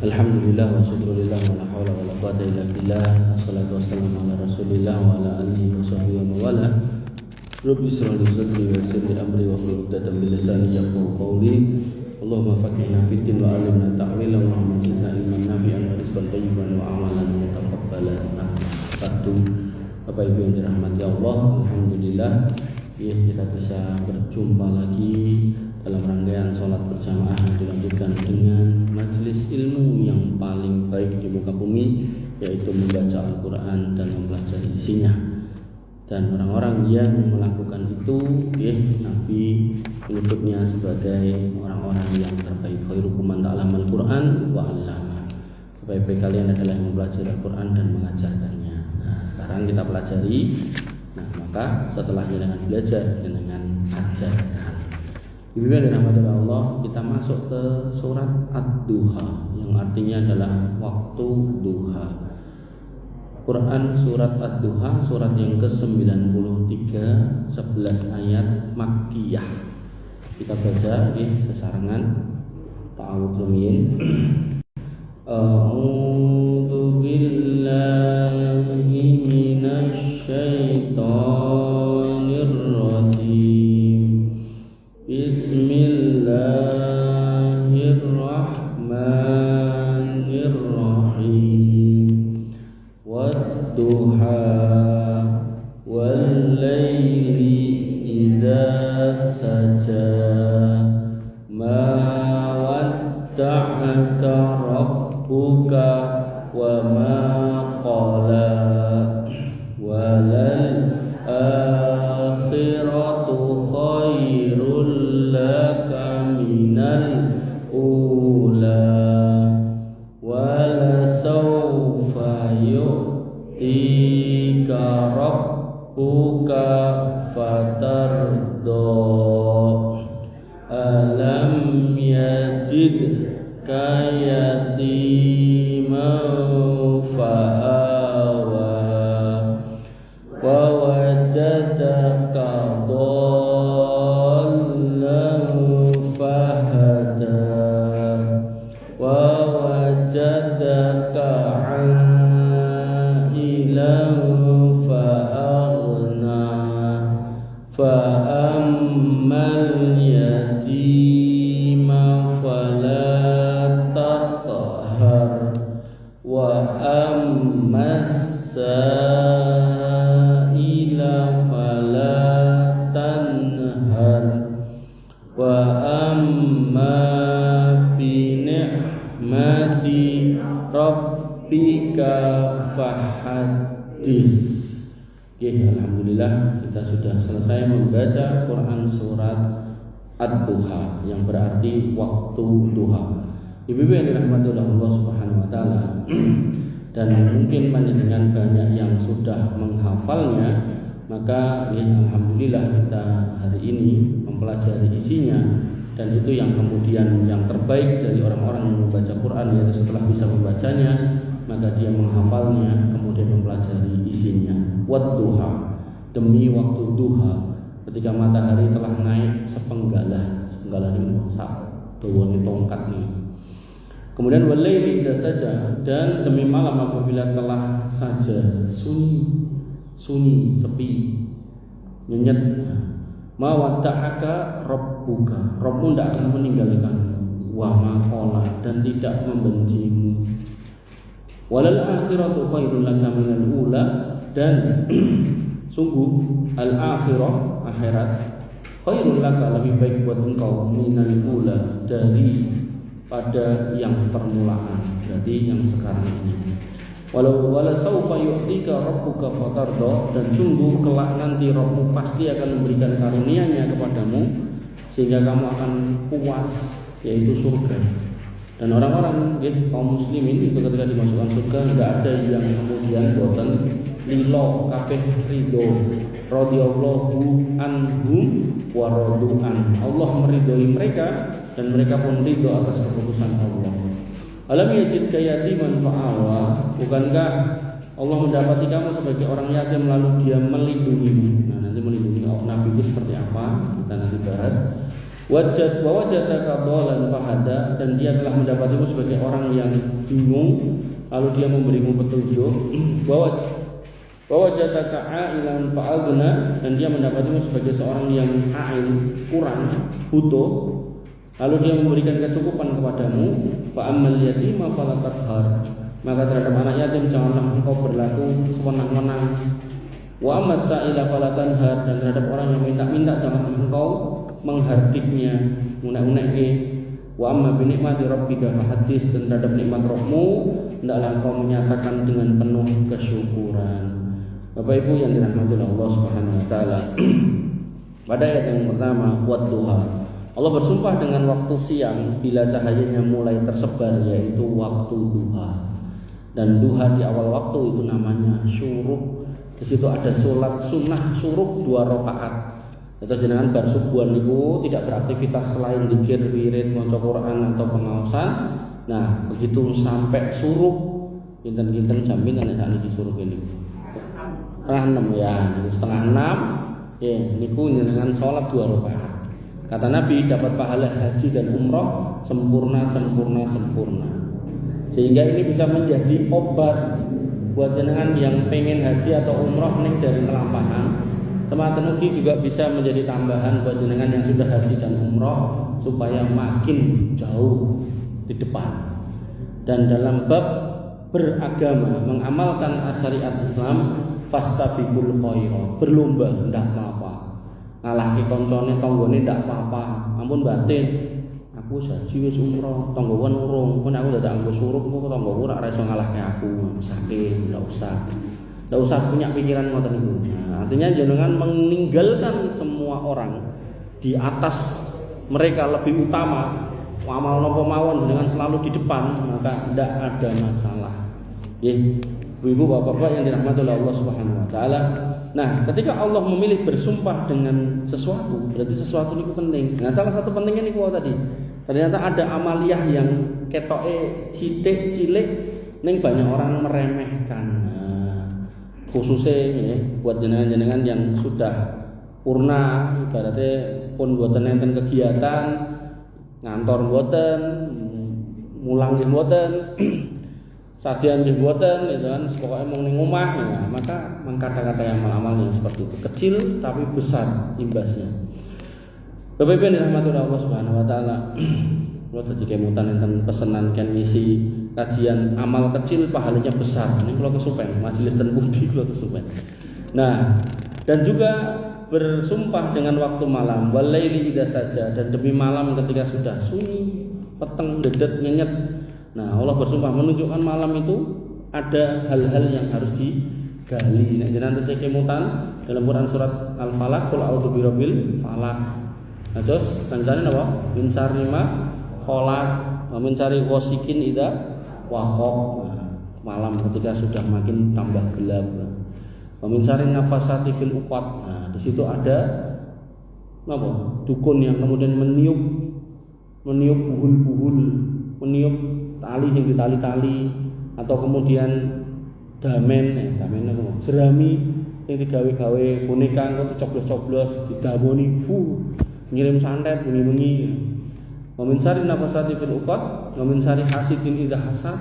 Alhamdulillah wa syukurillah wa la hawla wa la quwwata illa billah. Assalatu wassalamu ala rasulillah wa ala alihi wa sahbihi wa mawala. Rabbi israh li sadri wa yassir li amri wa hlul 'uqdatam min lisani yafqahu qawli. Allahumma faqihna fid din wa 'allimna ta'wila. Allahumma zidna ilman nafi'an wa rizqan thayyiban wa amalan mutaqabbalan. Satu, Bapak Ibu yang dirahmati Allah, alhamdulillah ya kita bisa berjumpa lagi dalam rangkaian sholat berjamaah yang dilanjutkan dengan majelis ilmu yang paling baik di muka bumi, yaitu membaca Al-Quran dan mempelajari isinya. Dan orang-orang yang melakukan itu ya Nabi menyebutnya sebagai orang-orang yang terbaik. Khairukum man ta'allama al-Quran wa 'allama. Sebaik-baik kalian adalah yang mempelajari Al-Quran dan mengajarkannya. Nah, sekarang kita pelajari. Nah, maka setelahnya dengan belajar dan dengan ajarkan. Ibu yang dirahmati Allah, kita masuk ke surat Ad-Duha yang artinya adalah waktu duha. Quran surat Ad-Duha, surat yang ke-93, 11 ayat Makkiyah. Kita baca sesarengan. Ta'awudzu min. A'udzu billahi minasy syaithanir rajim. Bismillahirrahmanirrahim. Wadduha wallayli idza saja. Ma wadda'aka rabbuka wa ma qala. Walal akhiratu khairul laka minal ula. Wala sawfa yu'tika rabbuka fatarda. Alam yajidka yatiman fa'awa wa wajadaka dhallan fahada wa wajadaka 'ailan fa'aghna fa ammal yatima fala taqhar wa ammas sa'ila fala tanhar wa amma bi ni'mati rabbika fahaddis. Alhamdulillah kita sudah selesai membaca Quran surat Ad-Duha yang berarti waktu duha. Ibu-ibu yang dirahmati oleh Allah Subhanahu wa taala, dan mungkin dengan banyak yang sudah menghafalnya, maka alhamdulillah kita hari ini mempelajari isinya, dan itu yang kemudian yang terbaik dari orang-orang yang membaca Quran, yaitu setelah bisa membacanya maka dia menghafalnya kemudian mempelajari isinya. Wadduha, demi waktu duha, ketika matahari telah naik sepenggalah ini sak dawane tongkat nih. Kemudian walaili idza saja, dan demi malam apabila telah saja sunyi sepi nyenyet. Ma wadda'aka rabbuka, Rabbmu tidak akan meninggalkanmu. Wa ma qala, dan tidak membencimu. Walal akhiratu khairul laka minal ula, dan sungguh al-akhirah, akhirat, khairul laka, lebih baik buat engkau, minal ula, dari pada yang permulaan, berarti yang sekarang ini. Wala sawfa yu'tika rabbuka fatarda, dan sungguh kelak nanti Rabbmu pasti akan memberikan karunia-Nya kepadamu sehingga kamu akan puas, yaitu surga. Dan orang-orang kaum muslimin itu ketika dimasukkan surga tidak ada yang kemudian boten lilo kabeh ridho. Radhiyallahu anhum wa radu'an. Allah meridhoi mereka dan mereka pun ridho atas keputusan Allah. Alam yajidka yatiman fa'awa, bukankah Allah mendapati kamu sebagai orang yatim lalu dia melindungimu. Nah, nanti melindungi Nabi itu seperti apa, kita nanti bahas. Wajadaka dhalan fahada, dan dia telah mendapatimu sebagai orang yang bingung, lalu dia memberimu petunjuk. Wajadaka ailan fa'aghna, dan dia mendapatimu sebagai seorang yang ail, kurang, butuh, lalu dia memberikan kecukupan kepadamu. Fa'ammal yatima fala taqhar, maka terhadap anak yatim janganlah engkau berlaku sewenang-wenang. Wa ammas sa'ila fala tanhar, dan terhadap orang yang minta-minta janganlah engkau menghardiknya, unek-uneknya. Wa amma bi nikmati rabbika fahaddits, dan terhadap nikmat Rabbmu hendaklah engkau menyatakan dengan penuh kesyukuran. Bapak Ibu yang dirahmati Allah Subhanahu wa taala. Pada ayat yang pertama, wadduha, Allah bersumpah dengan waktu siang bila cahayanya mulai tersebar, yaitu waktu duha. Dan duha di awal waktu itu namanya syuruk. Di situ ada sholat sunnah syuruk 2 rakaat. Atau jenengan bar subuhan niku tidak beraktivitas selain zikir, wirid, maca Quran atau pengaosan. Nah, begitu sampai syuruk, kinten-kinten jam pinten nek sakniki syuruk ini? Setengah 6 ya, setengah 6. Ya, niku jenengan sholat 2 rakaat. Kata Nabi dapat pahala haji dan umroh sempurna. Sehingga ini bisa menjadi obat buat jenengan yang pengen haji atau umroh ning dari kelampahan. Sematen ugi juga bisa menjadi tambahan buat jenengan yang sudah haji dan umroh supaya makin jauh di depan. Dan dalam bab beragama, mengamalkan syariat Islam, fastabiqul khairat, berlomba ndak apa-apa. Ngalahke koncone tanggane ndak apa-apa. Ampun batin, aku haji wis umroh, tanggowan urung. Kon aku dadak anggo surup kok tanggoku ora iso ngalahke aku. Sakit, ndak usah punya pikiran ngoten niku. Nah, artinya jenengan meninggalkan semua orang di atas mereka lebih utama. Amal napa mawon dengan selalu di depan, maka tidak ada masalah. Nggih, Ibu Bapak-bapak yang dirahmati oleh Allah Subhanahu wa taala. Nah, ketika Allah memilih bersumpah dengan sesuatu, berarti sesuatu itu penting. Nah, salah satu pentingnya niku tadi. Ternyata ada amaliyah yang ketoke cilik ning banyak orang meremehkan. Khususnya ya, buat jenengan-jenengan yang sudah purna, ibaratnya pun buatan enten kegiatan ngantor buatan, mulang nggih buatan, sadian nggih buatan, gitu kan, pokoknya mau ning omah ya, maka mengkata-kata yang amal-amal yang seperti itu kecil tapi besar imbasnya. Bapak Ibu yang dirahmati Allah Subhanahu wa taala. Kalau tadi kemutan enten pesenan kan ngisi kajian amal kecil pahalanya besar. Ini kalau kesupen majelis dan bukti kalau kesupen. Nah, dan juga bersumpah dengan waktu malam, walaili idza saja, dan demi malam ketika sudah sunyi, peteng, dedet, nyenyet. Nah, Allah bersumpah menunjukkan malam itu ada hal-hal yang harus digali. Nah, jenengan tesih kemutan dalam Quran surat Al-Falaq, qul a'udzu birabbil falaq. Nah, terus kancane napa? Min syarri ma khalaq, wa min syarri ghasikin idza waqab. Malam ketika sudah makin tambah gelap. Wa min syarri nafasati fil uqad. Nah, di situ ada apa? Dukun yang kemudian meniup buhul-buhul, meniup tali yang ditali-tali, atau kemudian damen apa? Jerami yang digawe-gawe boneka engko dicoblos-coblos, didamoni, ngirim santet bengi-bengi. Wa min syarri nafasati fil uqad, wa min syarri hasidin idza hasad,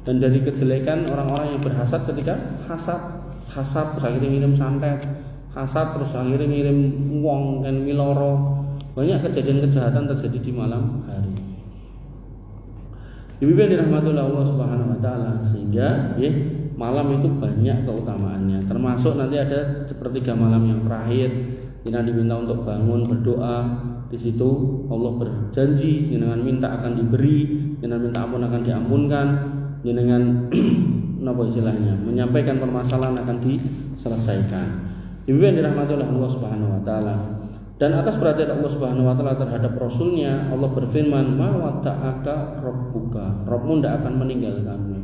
dan dari kejelekan orang-orang yang berhasad ketika hasad terus akhirnya ngirim santet, hasad terus akhirnya ngirim uang kan miloro. Banyak kejadian kejahatan terjadi di malam hari. Ibu yang dirahmati oleh Allah Subhanahu wa taala, sehingga malam itu banyak keutamaannya. Termasuk nanti ada sepertiga malam yang terakhir, kita diminta untuk bangun berdoa. Di situ Allah berjanji, jenengan minta akan diberi, jenengan minta ampun akan diampunkan, jenengan apa istilahnya, menyampaikan permasalahan akan diselesaikan. Ibu yang dirahmati oleh Allah Subhanahu wa taala. Dan atas perhatian Allah Subhanahu wa taala terhadap rasulnya, Allah berfirman, "Ma wada'aka rabbuka." Rabbmu ndak akan meninggalkanmu.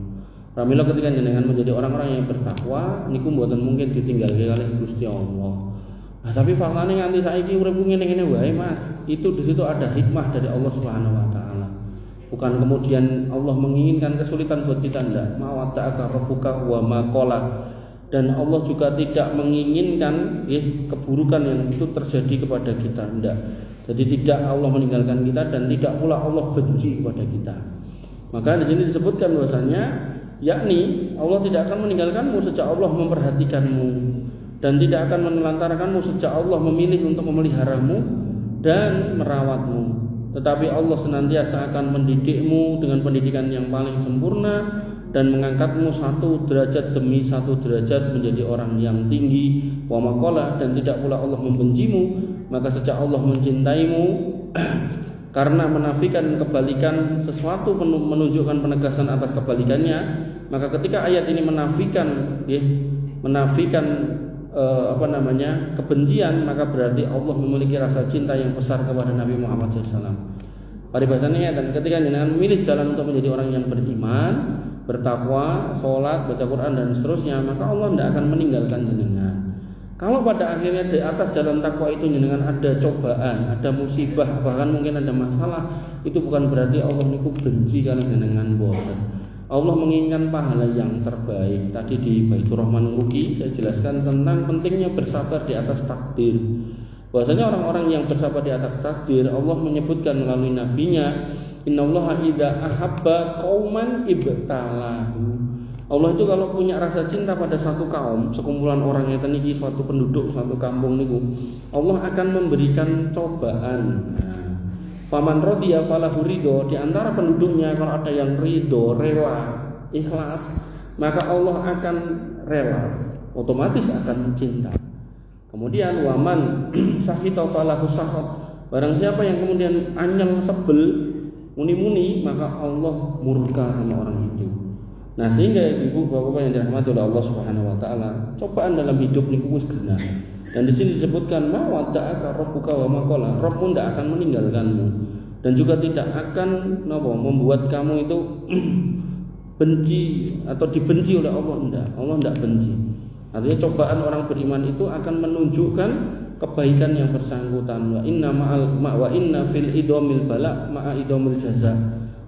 Pramila ketika jenengan menjadi orang-orang yang bertakwa, niku mboten mungkin ditinggalke kalih Gusti Allah. Nah, tapi faktanya nganti saiki uripku ngene-ngene wae, Mas. Itu di situ ada hikmah dari Allah Subhanahu wa taala. Bukan kemudian Allah menginginkan kesulitan buat kita, ndak. Ma wada'aka rabbuka wa ma qala. dan Allah juga tidak menginginkan keburukan yang itu terjadi kepada kita, tidak. Jadi tidak Allah meninggalkan kita dan tidak pula Allah benci kepada kita. Maka di sini disebutkan bahwasanya yakni Allah tidak akan meninggalkanmu sejak Allah memperhatikanmu dan tidak akan menelantarkanmu sejak Allah memilih untuk memeliharamu dan merawatmu. Tetapi Allah senantiasa akan mendidikmu dengan pendidikan yang paling sempurna dan mengangkatmu satu derajat demi satu derajat menjadi orang yang tinggi. Wa maqala, dan tidak pula Allah membencimu. Maka sejak Allah mencintaimu karena menafikan kebalikan sesuatu menunjukkan penegasan atas kebalikannya, maka ketika ayat ini menafikan kebencian, maka berarti Allah memiliki rasa cinta yang besar kepada Nabi Muhammad SAW. Paribasannya, dan ketika jenengan memilih jalan untuk menjadi orang yang beriman, bertakwa, sholat, baca Quran dan seterusnya, maka Allah tidak akan meninggalkan jenengan. Kalau pada akhirnya di atas jalan takwa itu jenengan ada cobaan, ada musibah, bahkan mungkin ada masalah, itu bukan berarti Allah niku benci kali jenengan, boten. Allah menginginkan pahala yang terbaik. Tadi di Baitur Rahman Ruki saya jelaskan tentang pentingnya bersabar di atas takdir. Bahwasanya orang-orang yang bersabar di atas takdir, Allah menyebutkan melalui nabinya, innallaha idza ahabba qauman ibtalahu. Allah itu kalau punya rasa cinta pada satu kaum, sekumpulan orang yang niki, suatu penduduk, suatu kampung niku, Allah akan memberikan cobaan. Faman radiya falahu ridho, di antara penduduknya kalau ada yang ridho, rela, ikhlas, maka Allah akan rela, otomatis akan cinta. Kemudian waman sahita falahu sahot, barang siapa yang kemudian anyel, sebel, muni-muni, maka Allah murka sama orang itu. Nah, sehingga ibu bapak yang dirahmati oleh Allah Subhanahu wa taala, cobaan dalam hidup niku wis genah. Dan di sini disebutkan ma wada'aka rabbuka wa ma qala, Rabbmu tidak akan meninggalkanmu dan juga tidak akan membuat kamu itu benci atau dibenci oleh Allah, enggak. Allah enggak benci. Artinya cobaan orang beriman itu akan menunjukkan kebaikan yang bersangkutan. Wa inna fil idomil bala ma'a idomil jaza.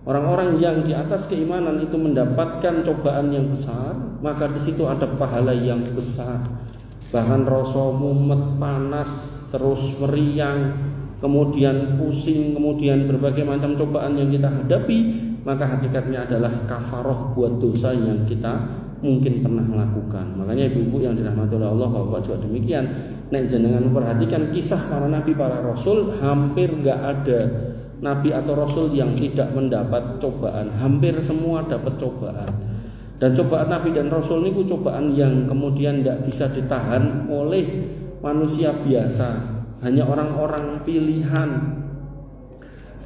Orang-orang yang di atas keimanan itu mendapatkan cobaan yang besar, maka di situ ada pahala yang besar. Bahkan rasa mumet, panas, terus meriang, kemudian pusing, kemudian berbagai macam cobaan yang kita hadapi, maka hakikatnya adalah kafaroh buat dosa yang kita mungkin pernah melakukan. Makanya ibu-ibu yang dirahmati oleh Allah, bapak juga demikian. Nek jenengan memperhatikan kisah para nabi, para rasul, hampir enggak ada nabi atau rasul yang tidak mendapat cobaan. Hampir semua dapat cobaan. Dan cobaan nabi dan rasul ini cobaan yang kemudian tidak bisa ditahan oleh manusia biasa, hanya orang-orang pilihan.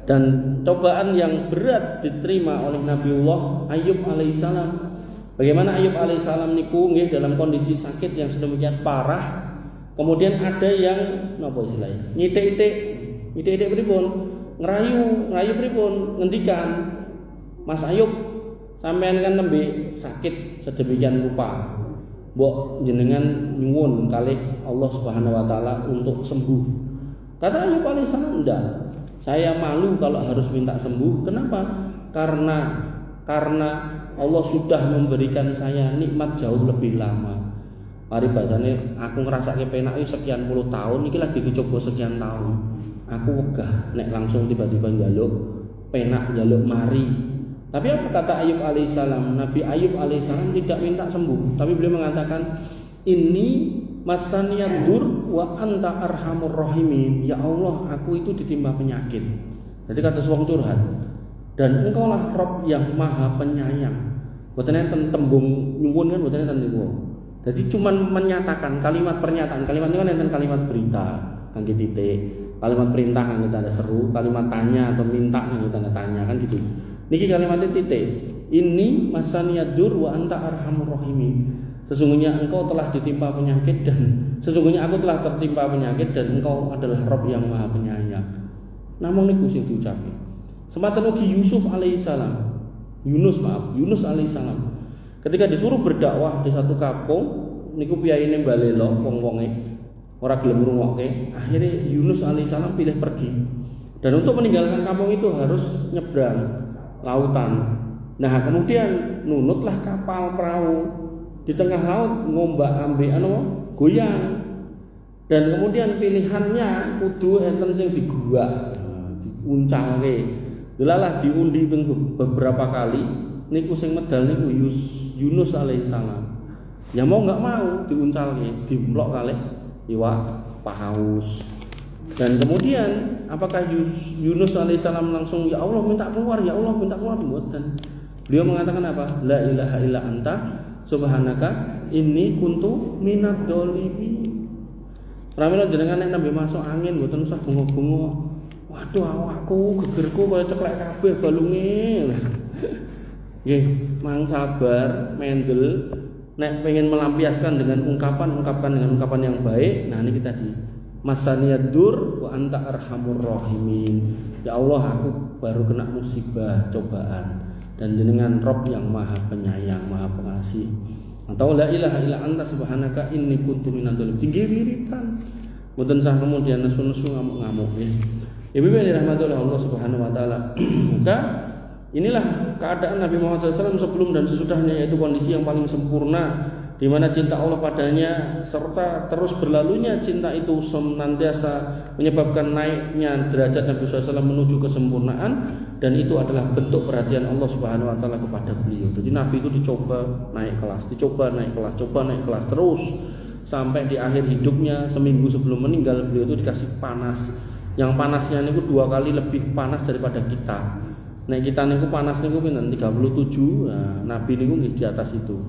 Dan cobaan yang berat diterima oleh Nabiullah Ayub alaihissalam. Bagaimana Ayub alaihissalam niku nggih dalam kondisi sakit yang sedemikian parah, kemudian ada yang napa istilahnya? Nyitik-itik pripun? Ngerayu pripun? Ngendikan, Mas Ayub, sampean kan nembe sakit sedemikian rupa. Mbok jenengan nyuwun kalih Allah Subhanahu wa taala untuk sembuh. Kata Ayub alaihissalam, enggak. Saya malu kalau harus minta sembuh. Kenapa? Karena Allah sudah memberikan saya nikmat jauh lebih lama. Mari bahasane aku ngrasake penak sekian puluh tahun, iki lagi dicoba sekian tahun. Aku wegah nek langsung tiba-tiba njaluk penak, njaluk mari. Tapi apa kata Ayub alaihissalam? Nabi Ayub alaihissalam tidak minta sembuh, tapi beliau mengatakan, ini masaniyadur wa anta arhamur rahimin. Ya Allah, aku itu ditimpa penyakit. Jadi kata wong curhat, dan engkaulah Rabb yang maha penyayang. Boten enten tembung nyuwun kan, boten enten niku. Jadi cuman menyatakan kalimat pernyataan. Kalimat itu kan enten kalimat berita kangge titik, kalimat perintah kangge tanda seru, kalimat tanya atau minta kangge tanda tanya kan gitu. Niki kalimatnya titik. Ini masaniyadur wa anta arhamur rahimin. Sesungguhnya engkau telah ditimpa penyakit dan sesungguhnya aku telah tertimpa penyakit dan engkau adalah Rabb yang maha penyayang. Namun niku sing diucapke. Sematan ugi Yunus alaihissalam. Ketika disuruh berdakwah di satu kampung, niku piyaine balelo wong-wonge ora gelem ngrungokke. Akhirnya Yunus alaihissalam pilih pergi. Dan untuk meninggalkan kampung itu harus nyebrang lautan. Nah, kemudian nunutlah kapal perahu. di tengah laut ngombak ambek goyang. Dan kemudian pilihannya kudu enten sing diguak, diuncalke. Delalah diundi beberapa kali niku sing medal niku Yunus alaihissalam. Ya mau nggak mau diuncalke, dimplok kali iwak paus. Dan kemudian apakah Yunus alaihissalam langsung ya Allah minta keluar, ya Allah minta keluar? Mboten. Beliau mengatakan apa? La ilaha illa anta subhanaka inni kuntu minadz dzalimin. Pramila jenengan nek nembe masuk angin mboten usah bengok-bengok. Waduh awakku gegerku kaya ceklek kabeh balunge. Nggih, mang sabar, mendel nek pengen melampiaskan dengan ungkapan yang baik. Nah niki tadi masaniyadur wa anta arhamur rahimin. Ya Allah aku baru kena musibah cobaan dan jenengan Rabb yang Maha Penyayang, Maha Pengasih. Atau la ilaha illa anta subhanaka inni kuntu minadz dzalimin. Tinggi wiritan. Mboten sah kemudian nesu-nesu ngamuk-ngamuk nggih. Ibu yang dirahmati oleh Allah Subhanahu wa taala. Maka inilah keadaan Nabi Muhammad SAW sebelum dan sesudahnya, yaitu kondisi yang paling sempurna di mana cinta Allah padanya serta terus berlalunya cinta itu senantiasa menyebabkan naiknya derajat Nabi SAW menuju kesempurnaan, dan itu adalah bentuk perhatian Allah Subhanahu wa taala kepada beliau. Jadi Nabi itu dicoba naik kelas terus sampai di akhir hidupnya seminggu sebelum meninggal beliau itu dikasih panas. Yang panasnya niku 2 kali lebih panas daripada kita. Nek kita niku panas niku pinten 37, nah, Nabi niku nggih di atas itu.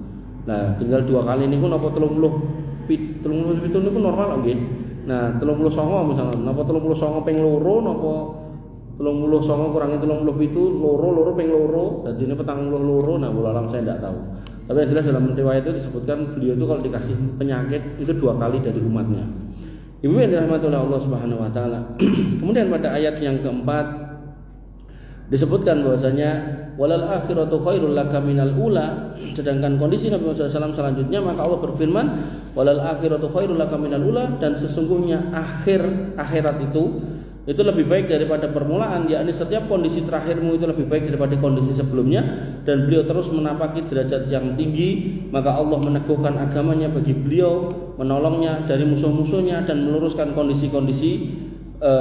Nah, tinggal 2 kali niku napa 37 niku normal nggih. Nah, 39 misalnya napa 39 ping loro napa 39 kurangi 37 loro ping loro dadine 42. Nah, wallah alam saya tidak tahu. Tapi yang jelas dalam riwayat itu disebutkan beliau itu kalau dikasih penyakit itu 2 kali dari umatnya. Ibu yang dirahmati oleh Allah Subhanahu wa taala. Kemudian pada ayat yang keempat disebutkan bahwasanya walal akhiratu khairul laka minal ula, sedangkan kondisi Nabi Muhammad SAW selanjutnya maka Allah berfirman walal akhiratu khairul laka minal ula, dan sesungguhnya akhirat itu lebih baik daripada permulaan, yakni setiap kondisi terakhirmu itu lebih baik daripada kondisi sebelumnya. Dan beliau terus menapaki derajat yang tinggi, maka Allah meneguhkan agamanya bagi beliau, menolongnya dari musuh-musuhnya dan meluruskan kondisi-kondisi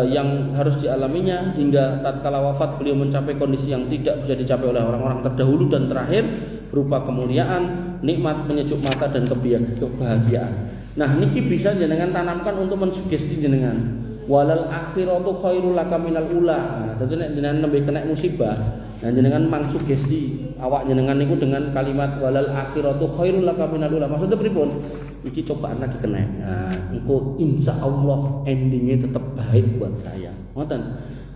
yang harus dialaminya hingga tatkala wafat beliau mencapai kondisi yang tidak bisa dicapai oleh orang-orang terdahulu dan terakhir berupa kemuliaan, nikmat, penyejuk mata dan kebahagiaan. Nah, niki bisa jenengan tanamkan untuk mensugesti jenengan. Walal akhiratu khairul laka minal ula. Nah, tentu nek jenengan nembe kena musibah, nah jenengan mansugesti awak jenengan niku dengan kalimat walal akhiratu khairul laka minal ula. Maksudnya pripun? Iki cobaan lagi kena. Nah, engko insyaallah endingnya tetap baik buat saya. Ngoten.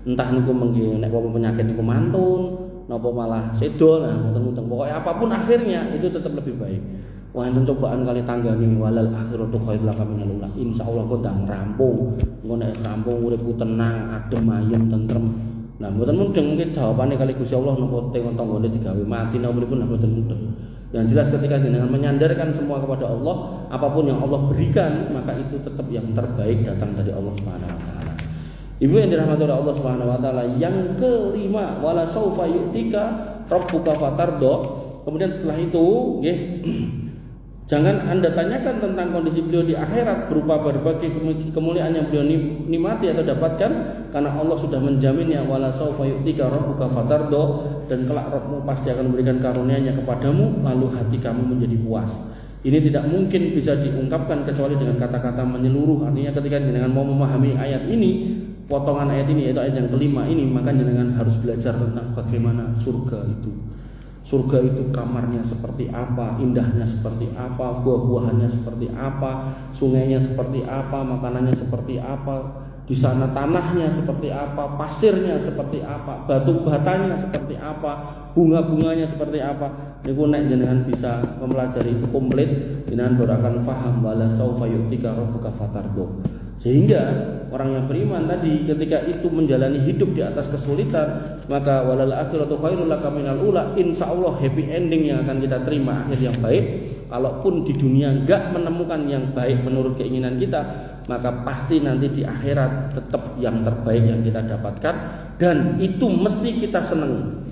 Entah niku mengki nek wong penyakit niku mantun, napa malah sedo, nah ngoten-ngoten. Pokoknya apapun akhirnya itu tetap lebih baik. Wah, enten cobaan kali tanggane walal akhiratu khairul laka minal ula. Insyaallah kok ndang rampung. Engko nek rampung uripku tenang, adem, ayem, tentrem. Nah, mboten mudeng mungkin jawabane kali Gusti Allah napa teng tanggane digawe mati napa pripun mboten mudeng. Yang jelas ketika jenengan menyandarkan semua kepada Allah, apapun yang Allah berikan, maka itu tetap yang terbaik datang dari Allah Subhanahu wa taala. Ibu yang dirahmati oleh Allah Subhanahu wa taala, yang kelima wala saufa yu'tika rabbuka fatardo. Kemudian setelah itu, nggih, jangan Anda tanyakan tentang kondisi beliau di akhirat berupa berbagai kemuliaan yang beliau nikmati atau dapatkan, karena Allah sudah menjaminnya wala saufa yu'tika rabbuka fatardo, dan kelak Rabbmu pasti akan memberikan karunia-Nya kepadamu lalu hati kamu menjadi puas. Ini tidak mungkin bisa diungkapkan kecuali dengan kata-kata menyeluruh. Artinya ketika jenengan mau memahami ayat ini, potongan ayat ini yaitu ayat yang kelima ini, maka jenengan harus belajar tentang bagaimana surga itu. Surga itu kamarnya seperti apa, indahnya seperti apa, buah-buahannya seperti apa, sungainya seperti apa, makanannya seperti apa, di sana tanahnya seperti apa, pasirnya seperti apa, batu batanya seperti apa, bunga-bunganya seperti apa. Niku nek jenengan bisa mempelajari itu komplit, jenengan baru akan paham wala saufa yu'tika rabbuka fatardo. Sehingga orang yang beriman tadi ketika itu menjalani hidup di atas kesulitan, maka walal akhiratu khairul laka minal ula, insyaallah happy ending yang akan kita terima, akhir yang baik. Kalaupun di dunia enggak menemukan yang baik menurut keinginan kita, maka pasti nanti di akhirat tetap yang terbaik yang kita dapatkan, dan itu mesti kita senang.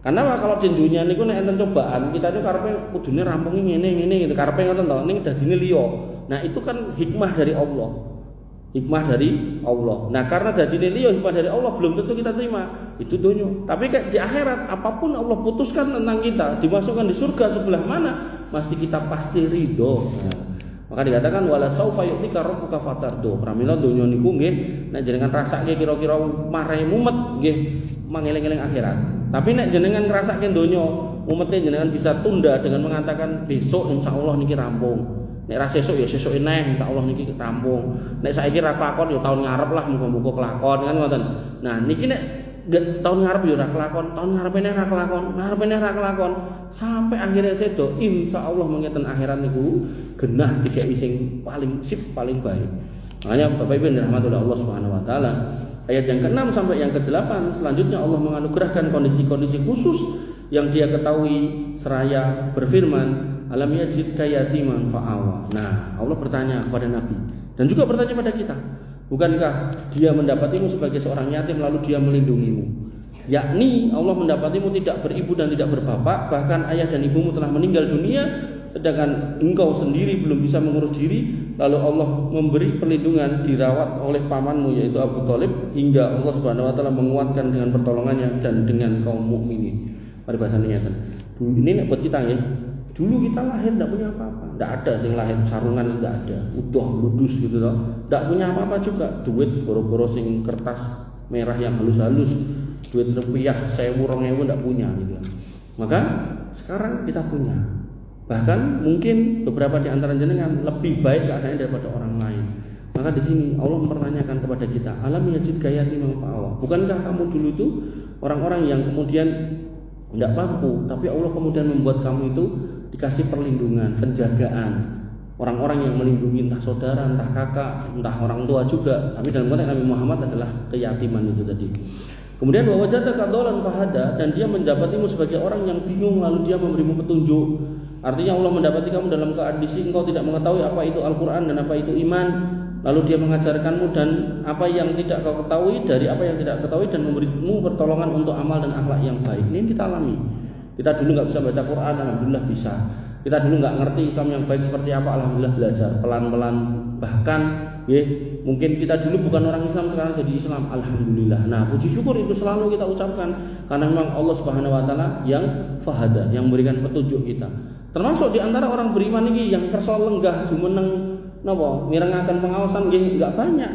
Karena kalau di dunia niku nek enten cobaan, kita itu karepe kudune rampungi ngene gitu. Karepe ngoten to, ning dadine liya. Nah, itu kan hikmah dari Allah. Hikmah dari Allah. Nah, karena dadine liya hikmah dari Allah belum tentu kita terima. Itu dunia. Tapi kayak di akhirat, apapun Allah putuskan tentang kita, dimasukkan di surga sebelah mana, kita pasti ridho. Nah, maka dikatakan wala saufa yu'tika rabbuka fatardo. Pramila donya niku nggih nek jenengan rasake kira-kira mare mumet nggih mangeling-eling akhirat. Tapi nek jenengan ngrasake donya umete jenengan bisa tunda dengan mengatakan besok insyaallah niki rampung. Nek ra sesuk ya sesuk neh insyaallah niki rampung. Nek saiki ra kelakon ya tahun ngarep lah muga-muga kelakon kan ngoten. Nah niki nek tahun ngarep ya ra kelakon, tahun ngarep neh ra kelakon, ngarep neh ra kelakon sampai akhirnya sedo insyaallah mengeten akhirat niku genah tiga sing paling sip paling baik. Makanya Bapak Ibu yang dirahmati oleh Allah Subhanahu wa taala, ayat yang ke-6 sampai yang ke-8 selanjutnya Allah menganugerahkan kondisi-kondisi khusus yang Dia ketahui seraya berfirman, alam yajidka yatiman fa'awa. Nah, Allah bertanya kepada Nabi dan juga bertanya pada kita, bukankah Dia mendapatimu sebagai seorang yatim lalu Dia melindungimu? Yakni Allah mendapatimu tidak beribu dan tidak berbapak, bahkan ayah dan ibumu telah meninggal dunia, sedangkan engkau sendiri belum bisa mengurus diri, lalu Allah memberi perlindungan, dirawat oleh pamanmu yaitu Abu Thalib, hingga Allah Subhanahu wa taala menguatkan dengan pertolongannya dan dengan kaum mukminin. Pada bahasanya ini buat kita ya. Dulu kita lahir tidak punya apa-apa, tidak ada sing lahir sarungan, tidak ada, udah ludus gitu loh, tidak punya apa-apa juga, duit boro-boro sing kertas merah yang halus-halus, duit rupiah 1.000 2.000 tidak punya gitu. Maka sekarang kita punya. Bahkan mungkin beberapa di antara jenengan lebih baik keadaannya daripada orang lain. Maka di sini Allah mempertanyakan kepada kita, alam yajidka yatiman fa'awa. Bukankah kamu dulu itu orang-orang yang kemudian tidak mampu, tapi Allah kemudian membuat kamu itu dikasih perlindungan, penjagaan. Orang-orang yang melindungi entah saudara, entah kakak, entah orang tua juga. Tapi dalam konteks Nabi Muhammad adalah keyatiman itu tadi. Kemudian wa wajadaka dhalan fahada, dan Dia mendapatimu sebagai orang yang bingung lalu Dia memberimu petunjuk. Artinya Allah mendapati kamu dalam kondisi engkau tidak mengetahui apa itu Al-Qur'an dan apa itu iman. Lalu Dia mengajarkanmu dan apa yang tidak kau ketahui dari apa yang tidak ketahui, dan memberimu pertolongan untuk amal dan akhlak yang baik. Ini kita alami. Kita dulu nggak bisa baca Quran, alhamdulillah bisa. Kita dulu nggak ngerti Islam yang baik seperti apa, alhamdulillah belajar pelan-pelan. Bahkan mungkin kita dulu bukan orang Islam, sekarang jadi Islam, alhamdulillah. Nah, puji syukur itu selalu kita ucapkan, karena memang Allah Subhanahu wa taala yang fahada, yang memberikan petunjuk kita. Termasuk di antara orang beriman ini yang kersa lenggah jumeneng napa mirengaken pengawasan nggih enggak banyak.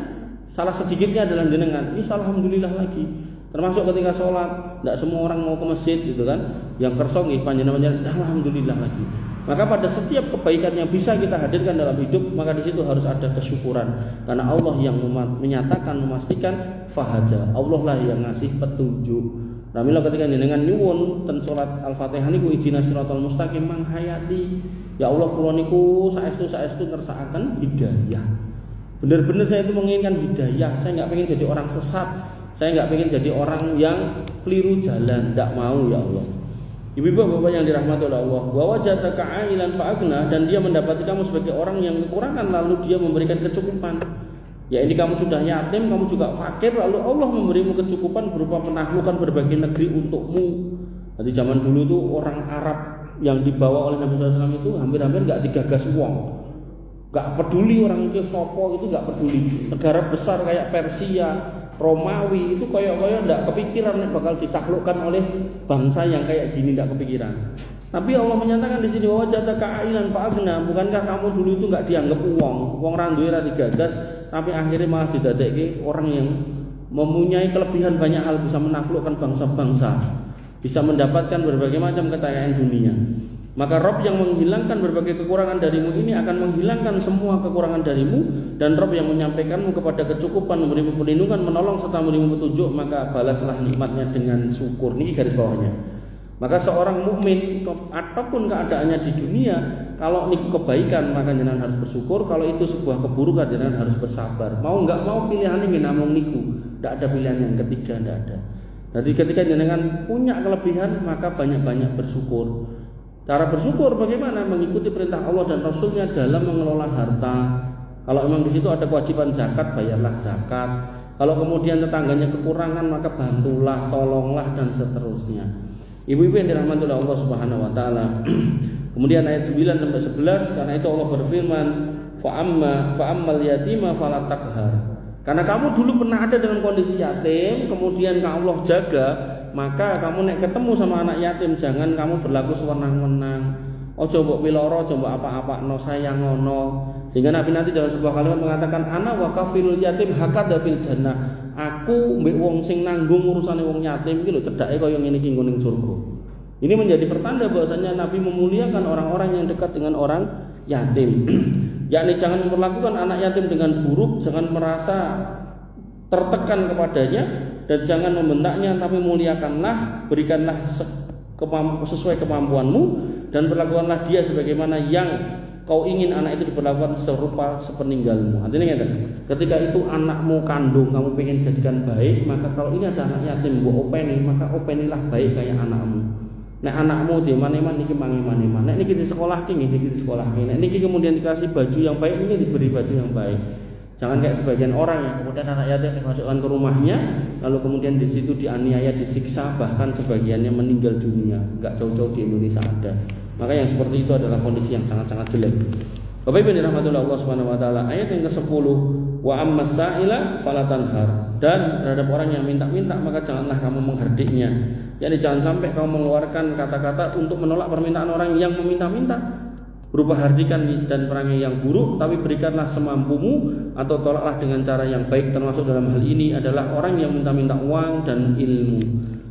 Salah sedikitnya adalah jenengan. Ini alhamdulillah lagi. Termasuk ketika sholat, tidak semua orang mau ke masjid gitu kan. Yang kersa nggih panjenengan alhamdulillah lagi. Maka pada setiap kebaikan yang bisa kita hadirkan dalam hidup, maka di situ harus ada kesyukuran, karena Allah yang menyatakan, memastikan fahada. Allah lah yang ngasih petunjuk. Ramila ketika jenengan nyuwun ten salat Al-Fatihah niku ihdinas siratal mustaqim manghayati. Ya Allah kula niku saestu ngersakaken hidayah. Benar-benar saya itu menginginkan hidayah. Saya enggak pengen jadi orang sesat. Saya enggak pengen jadi orang yang keliru jalan, enggak mau ya Allah. Ibu-ibu bapak yang dirahmati oleh Allah, wa wajadaka 'ailan fa'agna, dan Dia mendapati kamu sebagai orang yang kekurangan lalu Dia memberikan kecukupan. Ya ini kamu sudah yatim, kamu juga fakir, lalu Allah memberimu kecukupan berupa penaklukan berbagai negeri untukmu. Jadi zaman dulu tuh orang Arab yang dibawa oleh Nabi SAW itu hampir-hampir nggak digagas uang, nggak peduli orang itu sopo, itu nggak peduli. Negara besar kayak Persia, Romawi itu koyok-koyok nggak kepikiran bakal ditaklukkan oleh bangsa yang kayak gini, nggak kepikiran. Tapi Allah menyatakan di sini wajadaka 'ailan fa'agna. Bukankah kamu dulu itu nggak dianggap uang randuwe ra digagas, tapi akhirnya malah didadekke orang yang mempunyai kelebihan banyak hal, bisa menaklukkan bangsa-bangsa, bisa mendapatkan berbagai macam kekayaan dunia. Maka Rabb yang menghilangkan berbagai kekurangan darimu ini akan menghilangkan semua kekurangan darimu, dan Rabb yang menyampaikanmu kepada kecukupan, memberimu perlindungan, menolong serta memberimu petunjuk, maka balaslah nikmatnya dengan syukur. Ini garis bawahnya. Maka seorang mukmin apapun keadaannya di dunia, kalau niku kebaikan maka jenengan harus bersyukur, kalau itu sebuah keburukan jenengan harus bersabar. Mau enggak mau pilihan ini namung niku, tidak ada pilihan yang ketiga, tidak ada. Jadi ketika jenengan punya kelebihan maka banyak-banyak bersyukur. Cara bersyukur bagaimana? Mengikuti perintah Allah dan Rasulnya dalam mengelola harta. Kalau memang di situ ada kewajiban zakat, bayarlah zakat. Kalau kemudian tetangganya kekurangan maka bantulah, tolonglah dan seterusnya. Ibu-ibu yang dirahmati oleh Allah Subhanahu wa taala. Kemudian ayat 9 sampai 11, karena itu Allah berfirman, fa'ammal yatima fala taqhar. Karena kamu dulu pernah ada dalam kondisi yatim, kemudian Allah jaga, maka kamu nek ketemu sama anak yatim jangan kamu berlaku sewenang-wenang. Ojo mbok piloro, ojo mbok apa-apa no sayang ngono. Sehingga Nabi nanti dalam sebuah kalimat mengatakan, ana wa kafilul yatim hakada fil jannah. Aku mbek wong sing nanggung urusane wong yatim iki lho cedhake kaya ngene iki ning surga. Ini menjadi pertanda bahwasanya Nabi memuliakan orang-orang yang dekat dengan orang yatim. Yakni jangan memperlakukan anak yatim dengan buruk, jangan merasa tertekan kepadanya, dan jangan membentaknya, tapi muliakanlah, berikanlah sesuai kemampuanmu, dan perlakukanlah dia sebagaimana yang kau ingin anak itu diperlakukan serupa sepeninggalmu. Artinya ketika itu anakmu kandung kamu pengen jadikan baik, maka kalau ini ada anak yatim mbok openi, maka openilah baik kayak anakmu. Nek anakmu di mana-mana niki mangeman-eman. Nek niki di sekolah ki niki di sekolah ki. Nek niki kemudian dikasih baju yang baik, niki diberi baju yang baik. Jangan kayak sebagian orang yang kemudian anak yatim dimasukkan ke rumahnya, lalu kemudian di situ dianiaya, disiksa, bahkan sebagiannya meninggal dunia. Enggak jauh-jauh di Indonesia ada. Maka yang seperti itu adalah kondisi yang sangat-sangat jelek. Bapak Ibu dirahmati Allah Subhanahu wa taala, ayat yang ke-10, wa ammas sa'ila fala tanhar. Dan terhadap orang yang minta-minta maka janganlah kamu menghardiknya. Jadi jangan sampai kamu mengeluarkan kata-kata untuk menolak permintaan orang yang meminta-minta, berupa hardikan dan perangai yang buruk, tapi berikanlah semampumu atau tolaklah dengan cara yang baik. Termasuk dalam hal ini adalah orang yang minta-minta uang dan ilmu.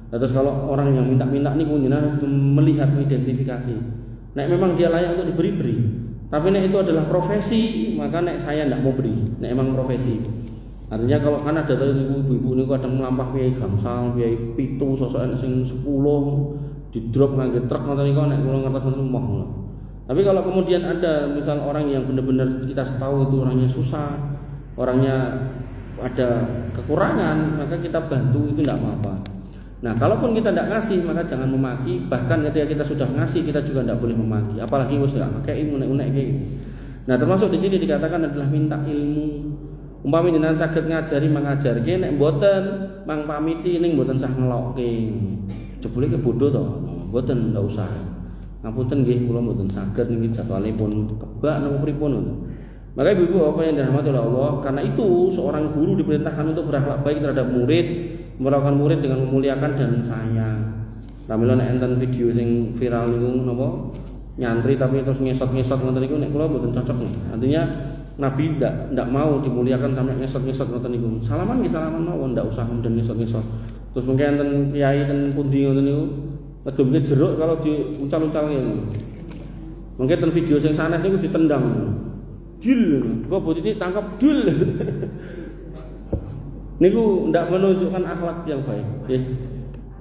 Terus kalau orang yang minta-minta ini kemudian harus melihat, mengidentifikasi. Nek memang dia layak untuk diberi-beri. Tapi nek itu adalah profesi, maka nek saya tidak mau beri. Nek memang profesi. Artinya kalau kan ada ibu-ibu ini kadang melampah piye gangsal, piye pitu sosokan sing 10 di drop ngangge truk ngoten niku nek kula ngertos rumah. Tapi kalau kemudian ada misal orang yang benar-benar kita tahu itu orangnya susah, orangnya ada kekurangan, maka kita bantu, itu tidak apa-apa. Nah, kalaupun kita tidak ngasih, maka jangan memaki. Bahkan ketika kita sudah ngasih, kita juga tidak boleh memaki. Apalagi wis tidak pakai unek-unek kayak gitu. Nah, termasuk di sini dikatakan adalah minta ilmu. Umpami jenengan saged ngajari mengajarke, nek mboten mang pamiti ning mboten sah ngelokke. Jebule ke bodoh to. Mboten ndak usah. Ngapunten nggih kula mboten saged niki jadwalipun kebak napa pripun. Maka ibu-ibu apa yang dirahmati oleh Allah, karena itu seorang guru diperintahkan untuk berakhlak baik terhadap murid, melakukan murid dengan memuliakan dan sayang. Ramila nek enten video sing viral niku napa nyantri tapi terus ngesot-ngesot ngoten niku nek kula mboten cocok nih. Artinya Nabi tidak mau dimuliakan sampai ngesot-ngesot ngoten niku. Salaman nggih salaman mawon, ndak usah kemudian ngesot-ngesot. Terus mungkin enten kiai ten pundi ngoten niku ngedumke jeruk kalau diuncal-uncal ngene. Mungkin ten video sing sanes niku ditendang. Dil, kok botiti tangkap dul. Niku ndak menunjukkan akhlak yang baik, nggih.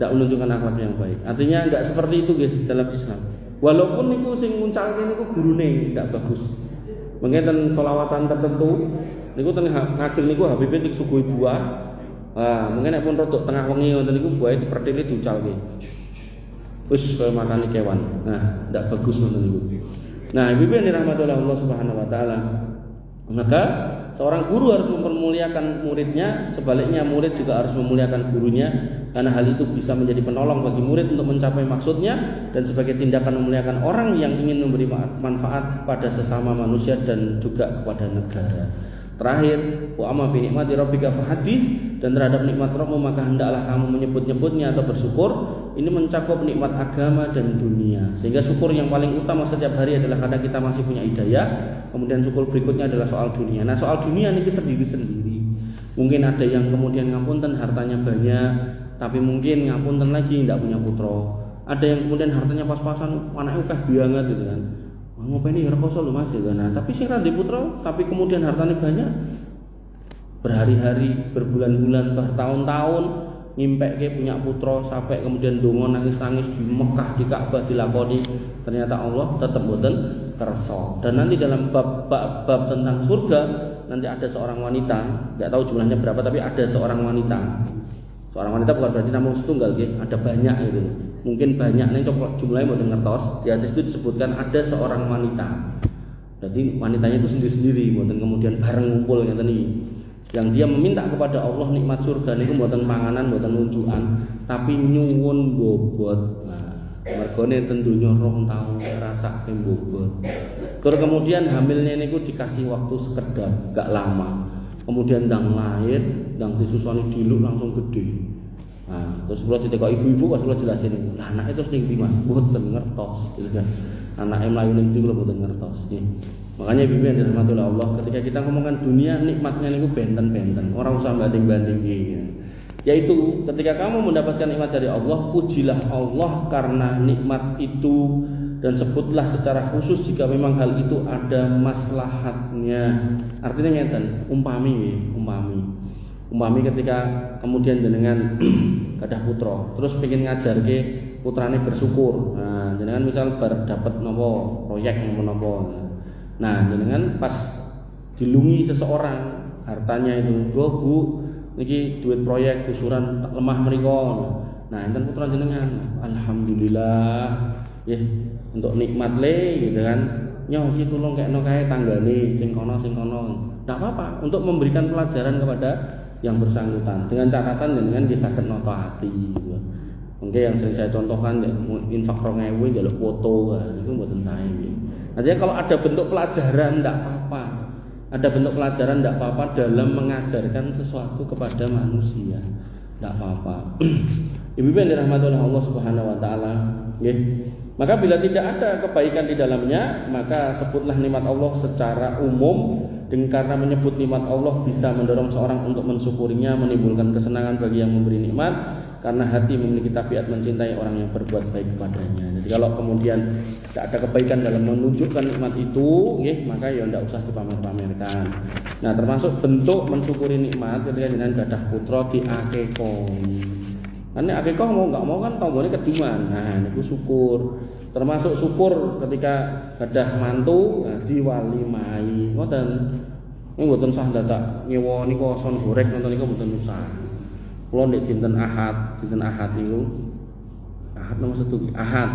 Ndak menunjukkan akhlak yang baik. Artinya enggak seperti itu nggih dalam Islam. Walaupun niku sing nguncalke niku gurune ndak bagus. Mungkin ten selawatan tertentu niku ten ngajeng niku Habibie niku suguhi buah. Mungkin nek pun rodok tengah wengi ngoten niku buahe dipertili diuncalke. Wis kaya makane kewan. Nah, ndak bagus ngoten niku. Nah, ibu yang dirahmati oleh Allah Subhanahu wa taala. Maka seorang guru harus mempermuliakan muridnya, sebaliknya murid juga harus memuliakan gurunya, karena hal itu bisa menjadi penolong bagi murid untuk mencapai maksudnya dan sebagai tindakan memuliakan orang yang ingin memberi manfaat pada sesama manusia dan juga kepada negara. Terakhir, wa amma bi nikmati rabbika fahadits, dan terhadap nikmat Rabbmu maka hendaklah kamu menyebut-nyebutnya atau bersyukur. Ini mencakup nikmat agama dan dunia. Sehingga syukur yang paling utama setiap hari adalah karena kita masih punya hidayah. Kemudian syukur berikutnya adalah soal dunia. Nah, soal dunia ini sendiri-sendiri. Mungkin ada yang kemudian ngapunten hartanya banyak, tapi mungkin ngapunten lagi tidak punya putra. Ada yang kemudian hartanya pas-pasan, anaknya ukah banget gitu kan. Ngopo ini rekoso lho Mas gitu. Nah, tapi sing ra putra, tapi kemudian hartanya banyak. Berhari-hari, berbulan-bulan, bertahun-tahun ngimpeke punya putra sampai kemudian dongo nangis-nangis di Mekah, di Ka'bah dilakoni, ternyata Allah tetap boten kersa. Dan nanti dalam bab tentang surga nanti ada seorang wanita, enggak tahu jumlahnya berapa, tapi ada seorang wanita. Seorang wanita bukan berarti namun setunggal nggih, ada banyak gitu. Mungkin banyak nih jumlahnya mboten ngertos. Di hadis itu disebutkan ada seorang wanita. Jadi wanitanya itu sendiri-sendiri, mboten kemudian bareng ngumpul ngeten iki. yang dia meminta kepada Allah nikmat surga niku mboten panganan, mboten unjukan, tapi nyuwun bobot. Nah, mergone ten donya 2 tahun rasake bobot. Terus kemudian hamilnya niku dikasih waktu sekedar, gak lama. Kemudian ndang lahir, ndang disusoni diluk langsung gede. Nah, terus kula ditekok ibu-ibu pas kula jelasin niku. Lah anake terus ning ndi Mas? Mboten ngertos, gitu kan. Anake mlayu ning ndi kula mboten ngertos. Nih. Makanya ibu yang dirahmati oleh Allah, ketika kita ngomongkan dunia nikmatnya niku benten-benten, orang usah banding-banding ya. Yaitu ketika kamu mendapatkan nikmat dari Allah, pujilah Allah karena nikmat itu dan sebutlah secara khusus jika memang hal itu ada maslahatnya. Artinya ngeten, umpami ketika kemudian jenengan gadah putra, terus pengen ngajarke putrane bersyukur. Nah, jenengan misal dapat nopo proyek nopo. Nah, jenengan pas dilungi seseorang hartanya itu, Bu, niki duit proyek gusuran lemah mriko. Nah, enten putra jenengan, alhamdulillah, ya untuk nikmat le gitu kan. Nyoh iki tulung kekno kae tanggane sing kono. Enggak apa-apa untuk memberikan pelajaran kepada yang bersangkutan dengan catatan jenengan bisa saged noto ati gitu. Mungkin yang sering saya contohkan ya, infak 2000 njaluk foto niku mboten sae. Artinya kalau ada bentuk pelajaran tidak apa-apa. Ada bentuk pelajaran tidak apa-apa dalam mengajarkan sesuatu kepada manusia. Tidak apa-apa. Ibu-ibu yang dirahmati oleh Allah Subhanahu wa taala, nggih. Maka bila tidak ada kebaikan di dalamnya, maka sebutlah nikmat Allah secara umum. Dan karena menyebut nikmat Allah bisa mendorong seorang untuk mensyukurinya, menimbulkan kesenangan bagi yang memberi nikmat, karena hati memiliki tabiat mencintai orang yang berbuat baik kepadanya. Jadi kalau kemudian tidak ada kebaikan dalam menunjukkan nikmat itu, maka ya tidak usah dipamer-pamerkan. Nah, termasuk bentuk mensyukuri nikmat ketika jenengan gadah putra diakekoni. Karena akekah mau nggak mau kan tombone keduman. Nah, niku syukur. Termasuk syukur ketika gadah mantu diwalimai. Ngoten. Ini mboten sah dadak nyewa niku son gorek nonton niku mboten usah. Kula nek dinten Ahad niku. Ahad nomor 1 Ahad.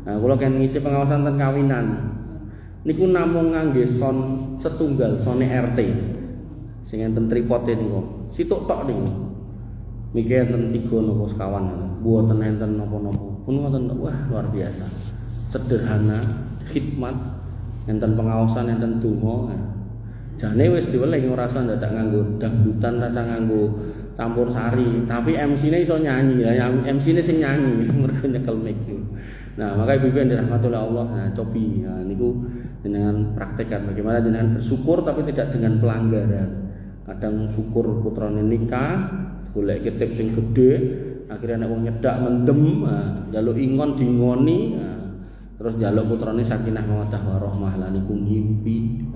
Nah, kula kan ngisi pengawasan tentang kawinan. Niku namung ngangge son setunggal sone RT. Sing enten tripote niku. Situk tok niku. Mikir enten 3 napa sekawan. Mboten enten napa-napa. Pun ngoten wah luar biasa. Sederhana, khidmat, enten pengawasan, enten donga. Jane wis diweling ora usah dadak nganggo dangdutan, rasa nganggo campur sari, tapi MC-ne iso nyanyi. Lah MC-ne sing nyanyi mergo nyekel mic. Nah, maka ibu-ibu yang dirahmati oleh Allah, nah cobi. Nah, niku dengan praktekkan bagaimana jenengan bersyukur tapi tidak dengan pelanggaran. Kadang syukur putrane nikah, golek ketip sing gede, akhirnya nek wong nyedak mendem, njaluk ingon dingoni, terus njaluk putrane sakinah mawaddah warahmah lan niku ngimpi.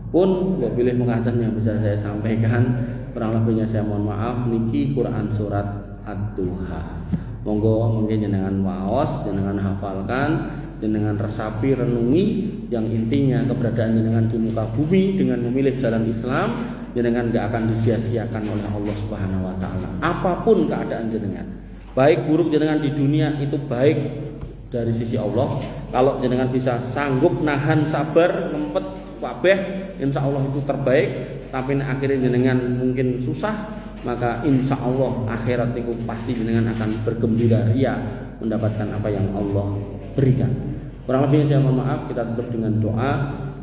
Pun nggak pilih mengaten yang bisa saya sampaikan, kurang lebihnya saya mohon maaf. Niki Quran surat Ad-Duha. Monggo mungkin jenengan waos, jenengan hafalkan, jenengan resapi, renungi, yang intinya keberadaan jenengan di muka bumi dengan memilih jalan Islam, jenengan gak akan disia-siakan oleh Allah Subhanahu wa taala. Apapun keadaan jenengan, baik buruk jenengan di dunia itu baik dari sisi Allah. Kalau jenengan bisa sanggup nahan, sabar, ngempet kabeh, insya Allah itu terbaik. Tapi akhirnya jenengan mungkin susah, maka insya Allah akhirat itu pasti jenengan akan bergembira ria mendapatkan apa yang Allah berikan. Kurang lebihnya saya mohon maaf. Kita tutup dengan doa.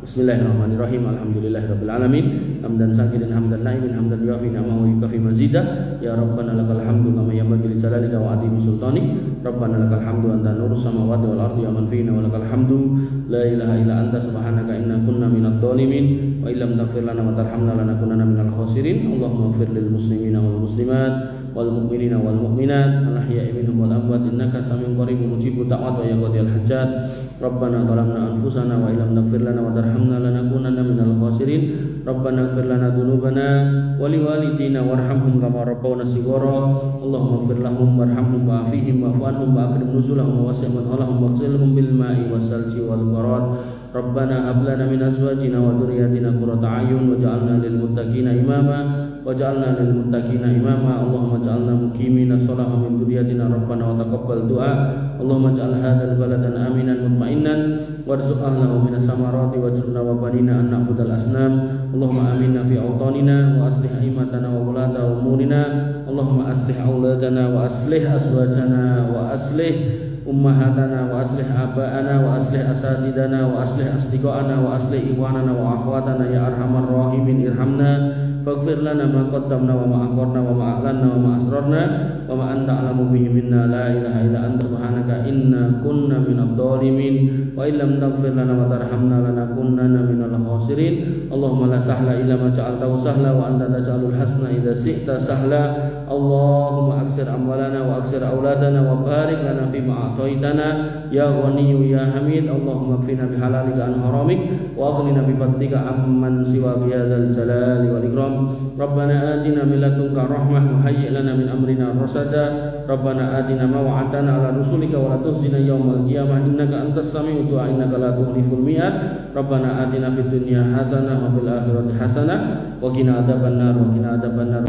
Bismillahirrahmanirrahim. Alhamdulillahirabbil alamin. Hamdan sakidan hamdan naimin hamdan yuafi ni'amahu wa yukafi mazidah. Ya Rabbana lakal hamdu kama yanbaghi li jalalika wa 'azimi sultanik. Rabbana lakal hamdu anta nurus samawati wal ardi wa man fihinna wa lakal hamdu la ilaha illa anta subhanaka inna kunna minadh dhalimin wa illam taghfir lana wa tarhamna lanakunanna minal khasirin. Allahumma ighfir lil muslimina wal muslimat wal mu'minina wal mu'minat al ahya'i minhum wal amwat innaka samiun qaribun mujibud da'wat wa ya qadiyal hajat. Rabbana zalamna anfusana wa illam taghfir lana wa tarhamna lanakunanna minal khasirin. Rabbana ighfir lana dzunubana wa liwalidina warhamhum kama rabbawna shighara. Allahumma ighfir lahum warhamhum wa'afihim wa'fu anhum wa akrim nuzulahum wa wasi' madkhalahum waghsilhum bil ma'i wassalji wal barad. Rabbana hab lana min azwajina wa dhurriyyatina qurrata a'yun waj'alna lil muttaqina imama waj'alna lil muttaqina imama. Allahumma ij'alna muqimina shalah min dhurriyyatina rabbana wa taqabbal du'a. Allahumma ij'al hadzal baladan aminan mutma'innan warzuq ahlahu minas samarati waj'alna wa banina an na'budal asnam Allahumma aminna fi awtanina wa aslih a'immatana wa wulata umurina. Allahumma aslih auladana wa aslih azwajana wa aslih ummahatana wa aslih aba'ana wa aslih asatidana wa aslih asdiqana wa aslih ikhwanana wa akhwatana ya arhamar rahimin irhamna faghfir lana ma qaddamna wa ma akharna wa ma a'lanna wa ma asrarna wa ma anta a'lamu bihi minna la ilaha illa anta subhanaka inna kunna minadh dhalimin wa illam taghfir lana wa tarhamna lanakunanna minal khasirin. Allahumma la sahla illa ma ja'altahu sahla wa anta taj'alul hasna idza syi'ta sahla. Allahumma aksir amwalana wa aksir auladana wa barik lana fima a'taitana ya ghaniyyu ya hamid. Allahumma kfina bihalalika an haramik wa aghnina bi fadlika amman siwa bihadzal jalali wal ikram. Rabbana atina min ladunka rahmah wa hayyi' lana min amrina rasada. Rabbana atina ma wa'adtana ala rusulika wa la tukhzina yaumal qiyamah innaka antas sami'ud du'a innaka la tukhliful mi'ad. Rabbana atina fid dunya hasanah wa fil akhirati hasanah wa qina adzabannar wa qina adzabannar.